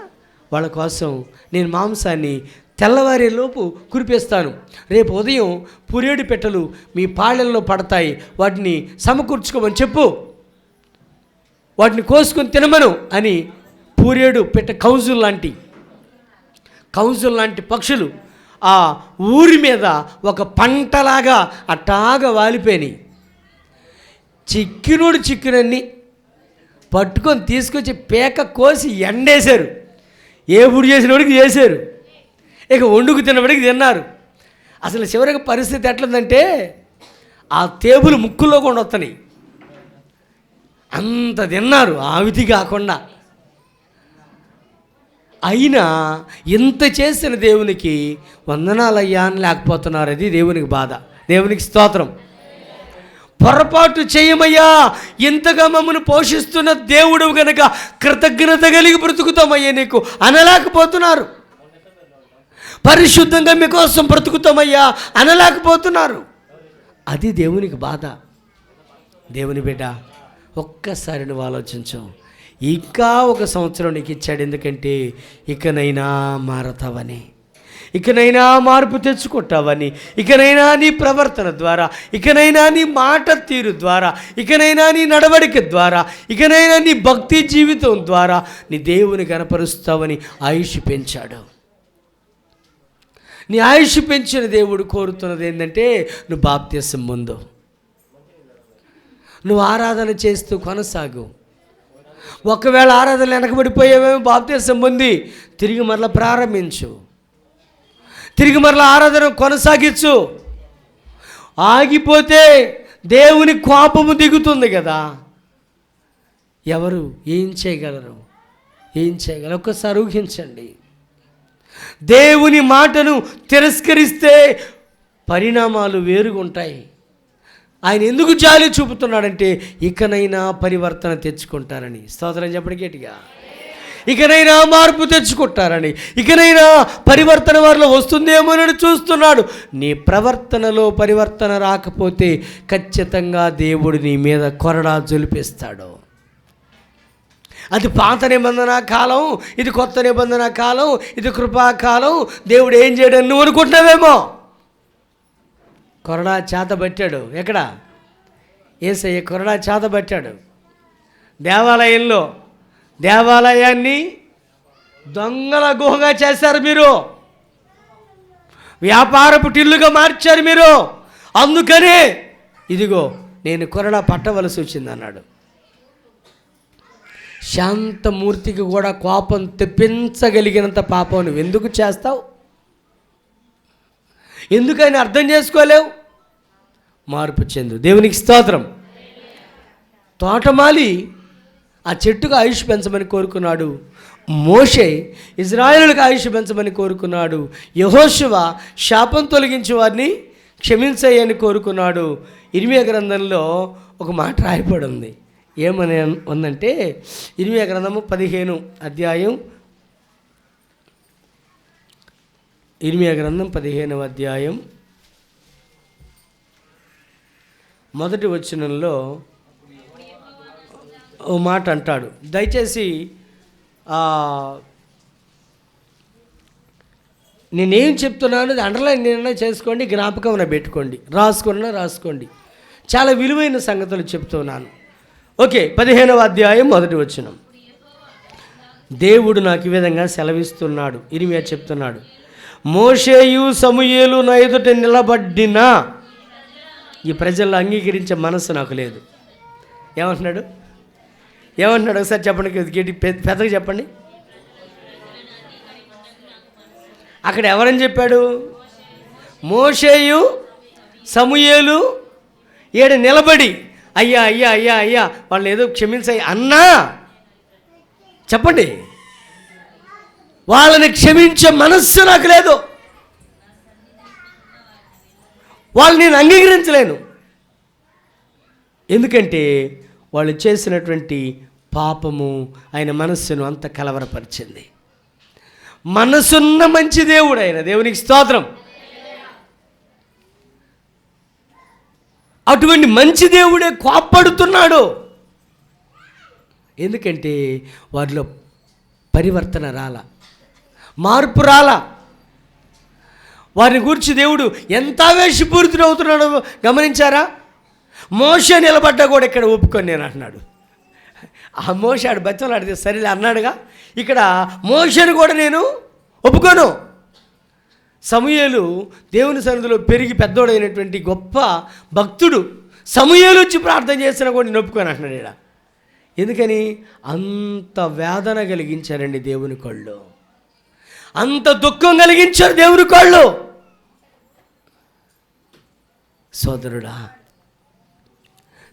వాళ్ళ కోసం నేను మాంసాన్ని తెల్లవారేలోపు కురిపిస్తాను. రేపు ఉదయం పురేడు పెట్టెలు మీ పాళెల్లో పడతాయి, వాటిని సమకూర్చుకోమని చెప్పు, వాటిని కోసుకొని తినమను అని. పురేడు పెట్టె కౌజుల్ లాంటి పక్షులు ఆ ఊరి మీద ఒక పంటలాగా అట్టాగా వాలిపోయినాయి. చిక్కినోడు చిక్కినన్ని పట్టుకొని తీసుకొచ్చి పేక కోసి ఎండేశారు. ఏపుడు చేసినవాడికి చేశారు, ఇక వండుకు తిన్నవాడికి తిన్నారు. అసలు చివరికి పరిస్థితి ఎట్లుందంటే ఆ టేబుల్ ముక్కుల్లో కూడా వస్తున్నాయి, అంత తిన్నారు ఆవిధి కాకుండా. అయినా ఇంత చేసిన దేవునికి వందనాలయ్యా అని లేకపోతున్నారు. అది దేవునికి బాధ. దేవునికి స్తోత్రం. పొరపాటు చేయమయ్యా, ఇంతగా మమ్మల్ని పోషిస్తున్న దేవుడు గనక కృతజ్ఞత కలిగి బ్రతుకుతామయ్యా నీకు అనలేకపోతున్నారు. పరిశుద్ధంగా మీకోసం బ్రతుకుతామయ్యా అనలేకపోతున్నారు. అది దేవునికి బాధ. దేవుని బిడ్డ, ఒక్కసారి నువ్వు ఆలోచించు. ఇంకా 1 సంవత్సరం నీకు ఇచ్చాడు, ఎందుకంటే ఇకనైనా మారతావని, ఇకనైనా మార్పు తెచ్చుకుంటావని, ఇకనైనా నీ ప్రవర్తన ద్వారా, ఇకనైనా నీ మాట తీరు ద్వారా, ఇకనైనా నీ నడవడిక ద్వారా, ఇకనైనా నీ భక్తి జీవితం ద్వారా నీ దేవుని కనపరుస్తావని ఆయుష్ పెంచాడు. నీ ఆయుష్ పెంచిన దేవుడు కోరుతున్నది ఏంటంటే నువ్వు బాప్తిసం ముందు నువ్వు ఆరాధన చేస్తూ కొనసాగు. ఒకవేళ ఆరాధన వెనకబడిపోయేవేమో బాప్తిసం పొంది తిరిగి మరలా ప్రారంభించు, తిరిగి మరలా ఆరాధన కొనసాగించు. ఆగిపోతే దేవుని కోపము దిగుతుంది కదా. ఎవరు ఏం చేయగలరు? ఏం చేయగలరు? ఒక్కసారి ఊహించండి. దేవుని మాటను తిరస్కరిస్తే పరిణామాలు వేరుగా ఉంటాయి. ఆయన ఎందుకు జాలి చూపుతున్నాడంటే ఇకనైనా పరివర్తన తెచ్చుకుంటారని. స్తోత్రం చెప్పండి గట్టిగా. ఇకనైనా మార్పు తెచ్చుకుంటారని, ఇకనైనా పరివర్తన వారిలో వస్తుందేమోనని చూస్తున్నాడు. నీ ప్రవర్తనలో పరివర్తన రాకపోతే ఖచ్చితంగా దేవుడు నీ మీద కొరడా జొలిపిస్తాడు. అది పాత నిబంధన కాలం, ఇది కొత్త నిబంధన కాలం, ఇది కృపాకాలం. దేవుడు ఏం చేయడం నువ్వు అనుకుంటున్నావేమో. కొరడా చేతబట్టాడు. ఎక్కడ? యేసయ్య కొరడా చేతబట్టాడు. దేవాలయంలో దేవాలయాన్ని దొంగల గుహగా చేశారు మీరు, వ్యాపారపు టిల్లుగా మార్చారు మీరు. అందుకనే ఇదిగో నేను కొరడా పట్టవలసి వచ్చింది అన్నాడు. శాంతమూర్తికి కూడా కోపం తెప్పించగలిగినంత పాపం నువ్వు ఎందుకు చేస్తావు? ఎందుకని అర్థం చేసుకోలేవు? మార్పు చెందు. దేవునికి స్తోత్రం. తోటమాలి ఆ చెట్టుకు ఆయుష్ పెంచమని కోరుకున్నాడు. మోషే ఇజ్రాయేలులకు ఆయుష్ పెంచమని కోరుకున్నాడు. యెహోషువ శాపం తొలగించి వారిని క్షమించయ్యని కోరుకున్నాడు. ఇర్మియా గ్రంథంలో ఒక మాట రాయబడి ఉంది. ఏమని ఉందంటే ఇర్మియా గ్రంథము 15వ అధ్యాయం, ఇర్మియా గ్రంథం 15వ అధ్యాయం మొదటి వచనంలో ఓ మాట అంటాడు. దయచేసి నేనేం చెప్తున్నాను అండర్లైన్ నిర్ణయం చేసుకోండి, జ్ఞాపకం పెట్టుకోండి, రాసుకోండి. చాలా విలువైన సంగతులు చెప్తున్నాను. ఓకే, 15వ అధ్యాయం మొదటి వచనం. దేవుడు నాకు ఈ విధంగా సెలవిస్తున్నాడు. ఇర్మియా చెప్తున్నాడు, మోషేయు సమూయేలు నా ఎదుట నిలబడిన ఈ ప్రజల్లో అంగీకరించే మనసు నాకు లేదు. ఏమంటున్నాడు? ఒకసారి చెప్పండి, పెద్దగా చెప్పండి. అక్కడ ఎవరని చెప్పాడు? మోషేయు సమూయేలు ఏడ నిలబడి అయ్యా అయ్యా అయ్యా అయ్యా వాళ్ళని ఏదో క్షమించాయి అన్నా. చెప్పండి, వాళ్ళని క్షమించే మనస్సు నాకు లేదు, వాళ్ళని నేను అంగీకరించలేను. ఎందుకంటే వాళ్ళు చేసినటువంటి పాపము ఆయన మనస్సును అంత కలవరపరిచింది. మనసున్న మంచి దేవుడు ఆయన. దేవునికి స్తోత్రం. అటువంటి మంచి దేవుడే కోప్పడుతున్నాడు. ఎందుకంటే వారిలో పరివర్తన రాల, మార్పు రాల. వారిని గురించి దేవుడు ఎంత ఆవేశపూరితుడు అవుతున్నాడో గమనించారా? మోషే నిలబడ్డా కూడా ఇక్కడ ఒప్పుకొని నేను అంటున్నాడు. ఆ మోషే ఆడు బచ్చలాడితే సరేలే అన్నాడుగా, ఇక్కడ మోషేని కూడా నేను ఒప్పుకోను. సమూయేలు దేవుని సన్నిధిలో పెరిగి పెద్దోడైనటువంటి గొప్ప భక్తుడు. సమూయేలు వచ్చి ప్రార్థన చేసినా కూడా నేను ఒప్పుకొని అంటున్నాడు ఇక్కడ. ఎందుకని? అంత వేదన కలిగించారండి దేవుని కళ్ళు. అంత దుఃఖం కలిగించారు దేవుని కాళ్ళు. సోదరుడా,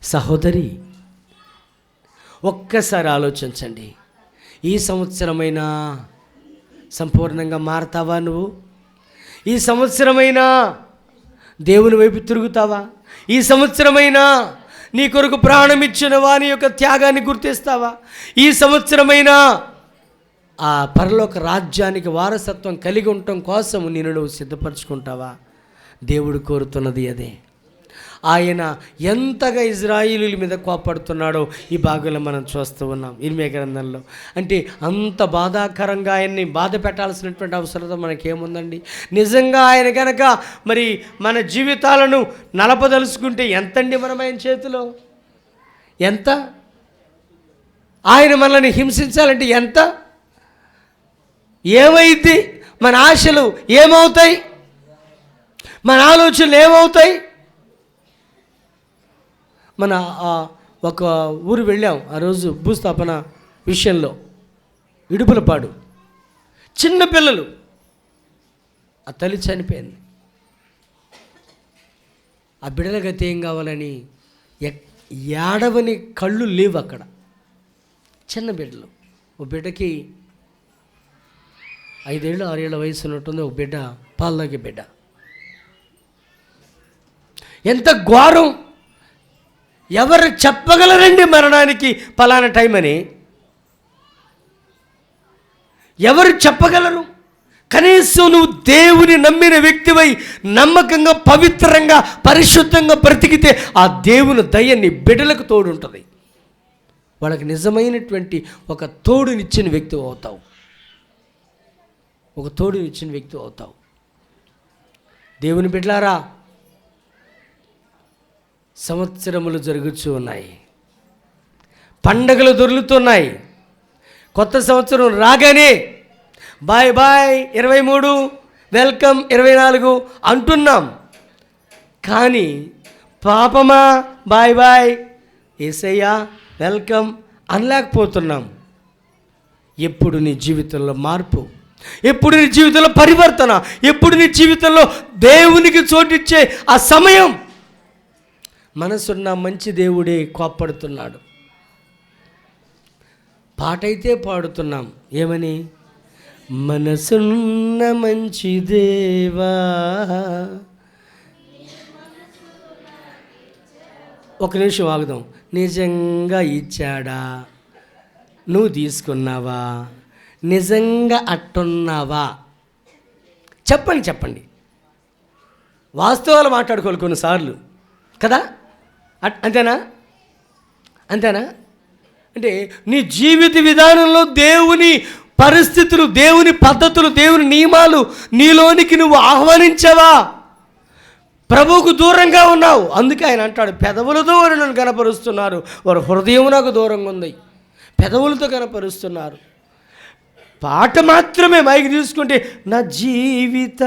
సహోదరి, ఒక్కసారి ఆలోచించండి. ఈ సంవత్సరమైనా సంపూర్ణంగా మారతావా? నువ్వు ఈ సంవత్సరమైనా దేవుని వైపు తిరుగుతావా? ఈ సంవత్సరమైనా నీ కొరకు ప్రాణం ఇచ్చిన వాని యొక్క త్యాగాన్ని గుర్తిస్తావా? ఈ సంవత్సరమైనా ఆ పరలోక రాజ్యానికి వారసత్వం కలిగి ఉండటం కోసం నువ్వు సిద్ధపరచుకుంటావా? దేవుడు కోరుతున్నది అదే. ఆయన ఎంతగా ఇజ్రాయేలీల మీద కోపడుతున్నాడో ఈ భాగంలో మనం చూస్తూ ఉన్నాం ఇర్మీయా గ్రంథంలో. అంటే అంత బాధాకరంగా ఆయన్ని బాధ పెట్టాల్సినటువంటి అవసరం మనకేముందండి? నిజంగా ఆయన కనుక మరి మన జీవితాలను నలపదలుచుకుంటే ఎంతండి మనం ఆయన చేతిలో? ఎంత? ఆయన మనల్ని హింసించాలంటే ఎంత? ఏమైంది? మన ఆశలు ఏమవుతాయి? మన ఆలోచనలు ఏమవుతాయి? మన ఒక ఊరు వెళ్ళాం ఆ రోజు భూస్థాపన విషయంలో. ఇడుపులపాడు, చిన్న పిల్లలు, ఆ తల్లి చనిపోయింది. ఆ బిడ్డల గతి ఏం కావాలని ఏడవని కళ్ళు లేవు అక్కడ. చిన్న బిడ్డలు, ఒక బిడ్డకి 5 ఏళ్ళు 6 ఏళ్ళ వయసు ఉన్నట్టుంది, ఒక బిడ్డ పాలు తాగే బిడ్డ. ఎంత ఘోరం! ఎవరు చెప్పగలరండి మరణానికి పలానా టైం అని? ఎవరు చెప్పగలరు? కనీసం నువ్వు దేవుని నమ్మిన వ్యక్తివై నమ్మకంగా, పవిత్రంగా, పరిశుద్ధంగా బ్రతికితే ఆ దేవుని దయ నీ బిడ్డలకు తోడుంటుంది. వాళ్ళకి నిజమైనటువంటి ఒక తోడునిచ్చిన వ్యక్తి అవుతావు. ఒక తోడునిచ్చిన వ్యక్తి అవుతావు. దేవుని బిడ్డలారా, సంవత్సరములు జరుగుతూ ఉన్నాయి, పండగలు దొరుకుతున్నాయి. కొత్త సంవత్సరం రాగానే బాయ్ బాయ్ 23, వెల్కమ్ 24 అంటున్నాం. కానీ పాపమా బాయ్ బాయ్, యేసయ్యా వెల్కమ్ అనలేకపోతున్నాం. ఎప్పుడు నీ జీవితంలో మార్పు? ఎప్పుడు నీ జీవితంలో పరివర్తన? ఎప్పుడు నీ జీవితంలో దేవునికి చోటిచ్చే ఆ సమయం? మనసున్న మంచి దేవుడే కోప్పడుతున్నాడు. పాట అయితే పాడుతున్నాం, ఏమని? మనసున్న మంచి దేవా. ఒక నిమిషం ఆగుదాం. నిజంగా ఇచ్చాడా? నువ్వు తీసుకున్నావా? నిజంగా అట్టున్నావా? చెప్పండి, చెప్పండి. వాస్తవాలు మాట్లాడుకోవాలి కొన్నిసార్లు కదా. అంతేనా? అంతేనా? అంటే నీ జీవిత విధానంలో దేవుని పరిస్థితులు, దేవుని పద్ధతులు, దేవుని నియమాలు నీలోనికి నువ్వు ఆహ్వానించావా? ప్రభువుకు దూరంగా ఉన్నావు. అందుకే ఆయన అంటాడు, పెదవులతో వారు నన్ను కనపరుస్తున్నారు, వారు హృదయం నాకు దూరంగా ఉంది. పెదవులతో కనపరుస్తున్నారు. పాట మాత్రమే మైకి తీసుకుంటే నా జీవిత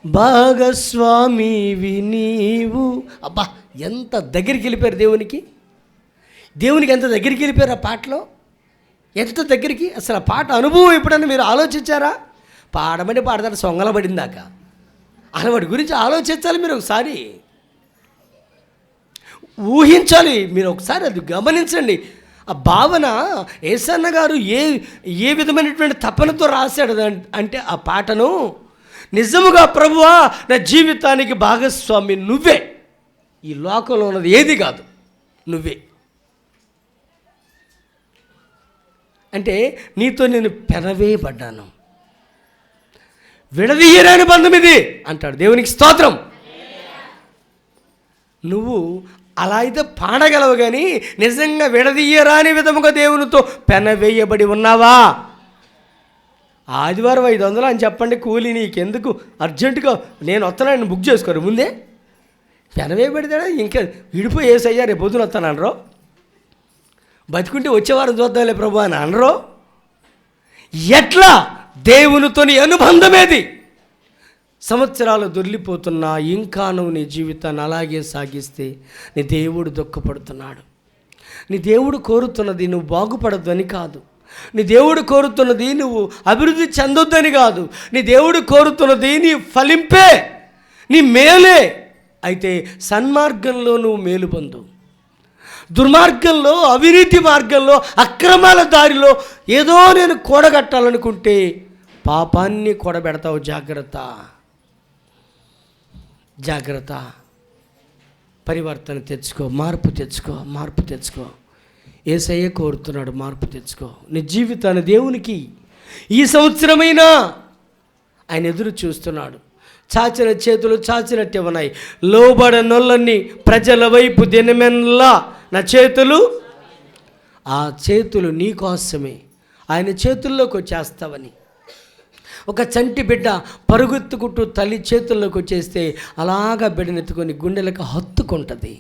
భాగస్వామివి నీవు. అబ్బా, ఎంత దగ్గరికి వెళ్ళిపోయారు దేవునికి. దేవునికి ఎంత దగ్గరికి వెళ్ళిపోయారు ఆ పాటలో. ఎంత దగ్గరికి! అసలు ఆ పాట అనుభవం ఎప్పుడన్నా మీరు ఆలోచించారా? పాడమని పాడతారు సొంగల పడిందాక. అసలు వాటి గురించి ఆలోచించాలి మీరు ఒకసారి, ఊహించాలి మీరు ఒకసారి, అది గమనించండి. ఆ భావన యేసన్న గారు ఏ విధమైనటువంటి తపనతో రాశాడు అంటే ఆ పాటను, నిజముగా ప్రభువా నా జీవితానికి భాగస్వామి నువ్వే, ఈ లోకంలో ఉన్నది ఏది కాదు, నువ్వే. అంటే నీతో నేను పెనవేయబడ్డాను, విడదీయరాని బంధం ఇది అంటాడు. దేవునికి స్తోత్రం. నువ్వు అలా అయితే పాడగలవు, కానీ నిజంగా విడదీయరాని విధముగా దేవునితో పెనవేయబడి ఉన్నావా? ఆదివారం 500 అని చెప్పండి కూలి, నీకెందుకు అర్జెంటుగా నేను వస్తానని బుక్ చేసుకోరు ముందే. పెనవేయబడితే ఇంకా విడిపోయి ఏసయ్యా రేపు పొద్దున వస్తాను అనరో, బతుకుంటే వచ్చేవారం చూద్దాంలే ప్రభు అని అనరో. ఎట్లా దేవునితో నీ అనుబంధమేది? సంవత్సరాలు దొర్లిపోతున్నా ఇంకా నువ్వు నీ జీవితాన్ని అలాగే సాగిస్తే నీ దేవుడు దుఃఖపడుతున్నాడు. నీ దేవుడు కోరుతున్నది నువ్వు బాగుపడద్దు అని కాదు, నీ దేవుడు కోరుతున్నది నువ్వు అభివృద్ధి చెందొద్దని కాదు. నీ దేవుడు కోరుతున్నది నీ ఫలింపే, నీ మేలే. అయితే సన్మార్గంలో నువ్వు మేలు పొందు. దుర్మార్గంలో, అవినీతి మార్గంలో, అక్రమాల దారిలో ఏదో నేను కూడగట్టాలనుకుంటే పాపాన్ని కూడబెడతావు. జాగ్రత్త, జాగ్రత్త. పరివర్తన తెచ్చుకో, మార్పు తెచ్చుకో, మార్పు తెచ్చుకో. యేసయ్య కోరుతున్నాడు, మార్పు తెచ్చుకో. నీ జీవితాన్ని దేవునికి ఈ సంవత్సరమైనా ఆయన ఎదురు చూస్తున్నాడు. చాచిన చేతులు చాచినట్టే ఉన్నాయి. లోబడనొల్లని ప్రజల వైపు దినమెల్లా నా చేతులు, ఆ చేతులు నీ కోసమే. ఆయన చేతుల్లోకి వచ్చేస్తావని. ఒక చంటి బిడ్డ పరుగుత్తుకుంటూ తల్లి చేతుల్లోకి వచ్చేస్తే అలాగా బిడ్డనెత్తుకొని గుండెలకు హత్తుకుంటుంది.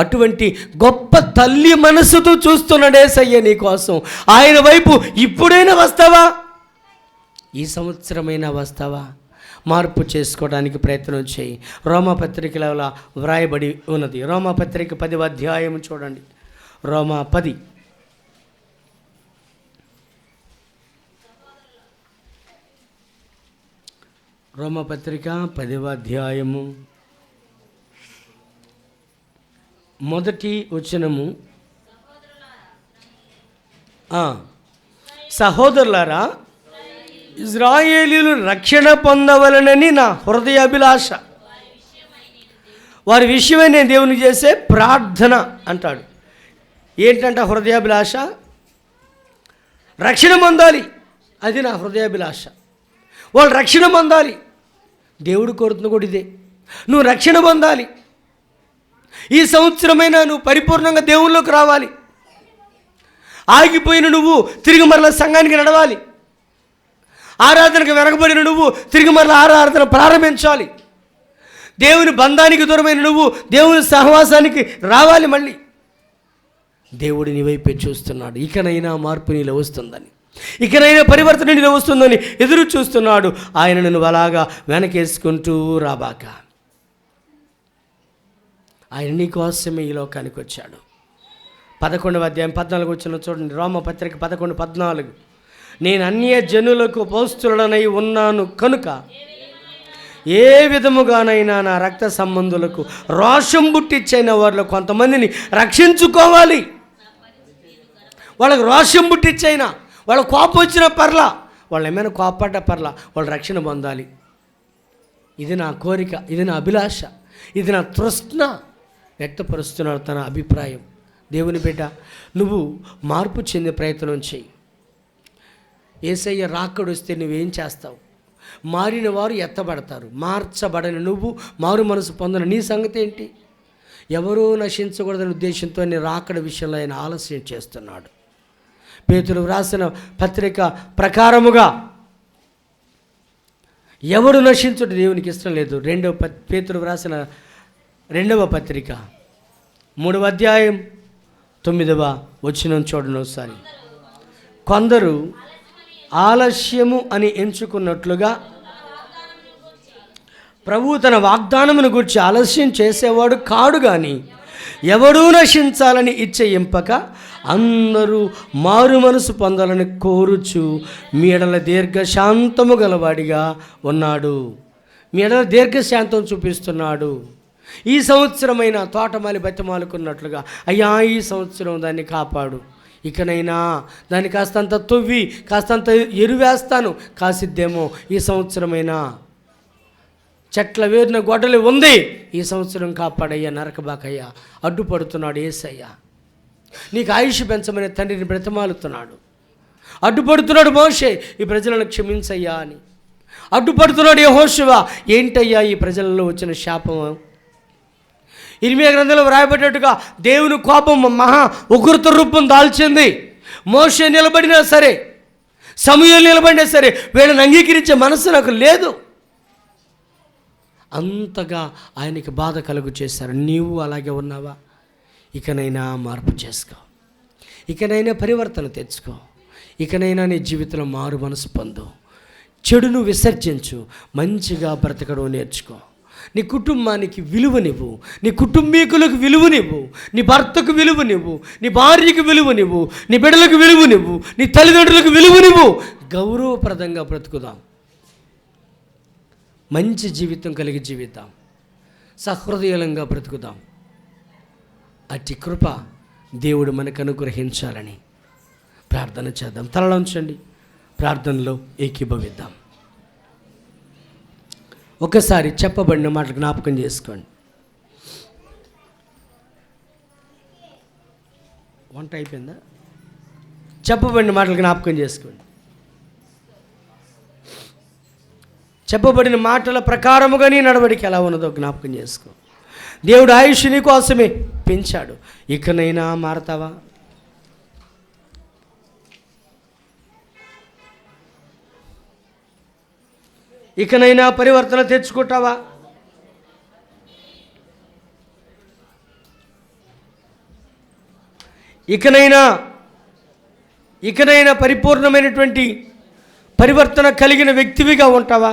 అటువంటి గొప్ప తల్లి మనసుతో చూస్తున్నాడు యేసయ్య నీ కోసం. ఆయన వైపు ఇప్పుడైనా వస్తావా? ఈ సంవత్సరమైనా వస్తావా? మార్పు చేసుకోవడానికి ప్రయత్నం చేయి. రోమాపత్రికలో వ్రాయబడి ఉన్నది. రోమాపత్రిక 10వ అధ్యాయం చూడండి. రోమా 10. రోమపత్రిక 10వ అధ్యాయము మొదటి వచనము. సహోదరులారా, ఇశ్రాయేలీయులు రక్షణ పొందవలనని నా హృదయాభిలాష. వారి విషయమై నేను దేవునికి చేసే ప్రార్థన అంటాడు. ఏంటంట హృదయాభిలాష? రక్షణ పొందాలి, అది నా హృదయాభిలాష. వాళ్ళు రక్షణ పొందాలి. దేవుడు కోరుతున్న కూడా ఇదే. నువ్వు రక్షణ పొందాలి. ఈ సంవత్సరమైనా నువ్వు పరిపూర్ణంగా దేవుళ్ళలోకి రావాలి. ఆగిపోయిన నువ్వు తిరిగి మరలా సంఘానికి నడవాలి. ఆరాధనకు వెనకబడిన నువ్వు తిరిగి మరలా ఆరాధన ప్రారంభించాలి. దేవుని బంధానికి దూరమైన నువ్వు దేవుని సహవాసానికి రావాలి. మళ్ళీ దేవుడు నీ వైపే చూస్తున్నాడు. ఇకనైనా మార్పు నీలో వస్తుందని, ఇకనైనా పరివర్తన నీలో వస్తుందని ఎదురు చూస్తున్నాడు. ఆయన నువ్వు అలాగా వెనకేసుకుంటూ రాబాక. ఆయన నీ కోసమే ఈ లోకానికి వచ్చాడు. 11వ అధ్యాయం 14 వచ్చిన చూడండి. రోమపత్రిక 11:14. నేను అన్య జనులకు అపోస్తలుడనై ఉన్నాను కనుక ఏ విధముగానైనా నా రక్త సంబంధులకు రోషం పుట్టించైన వారిలో కొంతమందిని రక్షించుకోవాలి. వాళ్ళకి రోషం పుట్టించైనా, వాళ్ళ కోపం వచ్చిన పర్లా, వాళ్ళు ఏమైనా కోపడ్డ పర్లా, వాళ్ళు రక్షణ పొందాలి. ఇది నా కోరిక, ఇది నా అభిలాష, ఇది నా తృష్ణ వ్యక్తపరుస్తున్నాడు తన అభిప్రాయం. దేవుని బిడ్డ, నువ్వు మార్పు చెందే ప్రయత్నం చేయి. యేసయ్య రాకడొస్తే నువ్వేం చేస్తావు? మారిన వారు ఎత్తబడతారు. మార్చబడని నువ్వు, మారు మనసు పొందిన నీ సంగతి ఏంటి? ఎవరూ నశించకూడదనే ఉద్దేశంతో నీ రాకడ విషయంలో ఆయన ఆలస్యం చేస్తున్నాడు. పేతురు వ్రాసిన పత్రిక ప్రకారముగా ఎవరు నశించుట దేవునికి ఇష్టం లేదు. పేతురు వ్రాసిన 2వ పత్రిక 3వ అధ్యాయం 9వ వచనం చూడండి ఒకసారి. కొందరు ఆలస్యము అని ఎంచుకున్నట్లుగా ప్రభువు తన వాగ్దానమును గురించి ఆలస్యం చేసేవాడు కాడు, కానీ ఎవడూ నశించాలని ఇచ్చయింపక అందరూ మారు మనసు పొందాలని కోరుచు మీ ఎడల దీర్ఘశాంతము గలవాడిగా ఉన్నాడు. మీ ఎడల దీర్ఘశాంతం చూపిస్తున్నాడు. ఈ సంవత్సరమైన తోటమాలి బతిమాలుకున్నట్లుగా, అయ్యా ఈ సంవత్సరం దాన్ని కాపాడు, ఇకనైనా దాన్ని కాస్తంత తొవ్వి కాస్తంత ఎరువేస్తాను, కాసిద్దేమో ఈ సంవత్సరమైనా చెట్ల వేరిన గొడ్డలి ఉంది, ఈ సంవత్సరం కాపాడయ్యా, నరకబాకయ్యా అడ్డుపడుతున్నాడు యేసయ్య. నీకు ఆయుష్ పెంచమని తండ్రిని బ్రతమాలుతున్నాడు. అడ్డుపడుతున్నాడు మోషే, ఈ ప్రజలను క్షమించయ్యా అని. అడ్డుపడుతున్నాడు యెహోషువ, ఏంటయ్యా ఈ ప్రజలలో వచ్చిన శాపం? ఇర్మియా గ్రంథంలో వ్రాయబడ్డట్టుగా దేవుని కోపం మహా ఉగ్రత రూపం దాల్చింది. మోషే నిలబడినా సరే, సమూయేలు నిలబడినా సరే, వీళ్ళని అంగీకరించే మనసు నాకు లేదు. అంతగా ఆయనకి బాధ కలుగు చేశారు. నీవు అలాగే ఉన్నావా? ఇకనైనా మార్పు చేసుకో, ఇకనైనా పరివర్తన తెచ్చుకో, ఇకనైనా నీ జీవితంలో మారు మనసు పొందు. చెడును విసర్జించు, మంచిగా బ్రతకడం నేర్చుకో. నీ కుటుంబానికి విలువనివ్వు, నీ కుటుంబీకులకు విలువనివ్వు, నీ భర్తకు విలువనివ్వు, నీ భార్యకు విలువనివ్వు, నీ బిడ్డలకు విలువనివ్వు, నీ తల్లిదండ్రులకు విలువనివ్వు. గౌరవప్రదంగా బ్రతుకుదాం, మంచి జీవితం కలిగి జీవితాం, సహృదయంగా బ్రతుకుదాం. అట్టి కృప దేవుడు మనకు అనుగ్రహించాలని ప్రార్థన చేద్దాం. తలలో ఉంచండి, ప్రార్థనలో ఏకీభవిద్దాం. ఒకసారి చెప్పబడిన మాటలు జ్ఞాపకం చేసుకోండి. వంట అయిపోయిందా? చెప్పబడిన మాటలు జ్ఞాపకం చేసుకోండి. చెప్పబడిన మాటల ప్రకారముగా నీ నడవడికి ఎలా ఉన్నదో జ్ఞాపకం చేసుకో. దేవుడు ఆయుష్ నీ కోసమే పెంచాడు. ఇకనైనా మారతావా? ఇకనైనా పరివర్తన తెచ్చుకుంటావా? ఇకనైనా పరిపూర్ణమైనటువంటి పరివర్తన కలిగిన వ్యక్తివిగా ఉంటావా?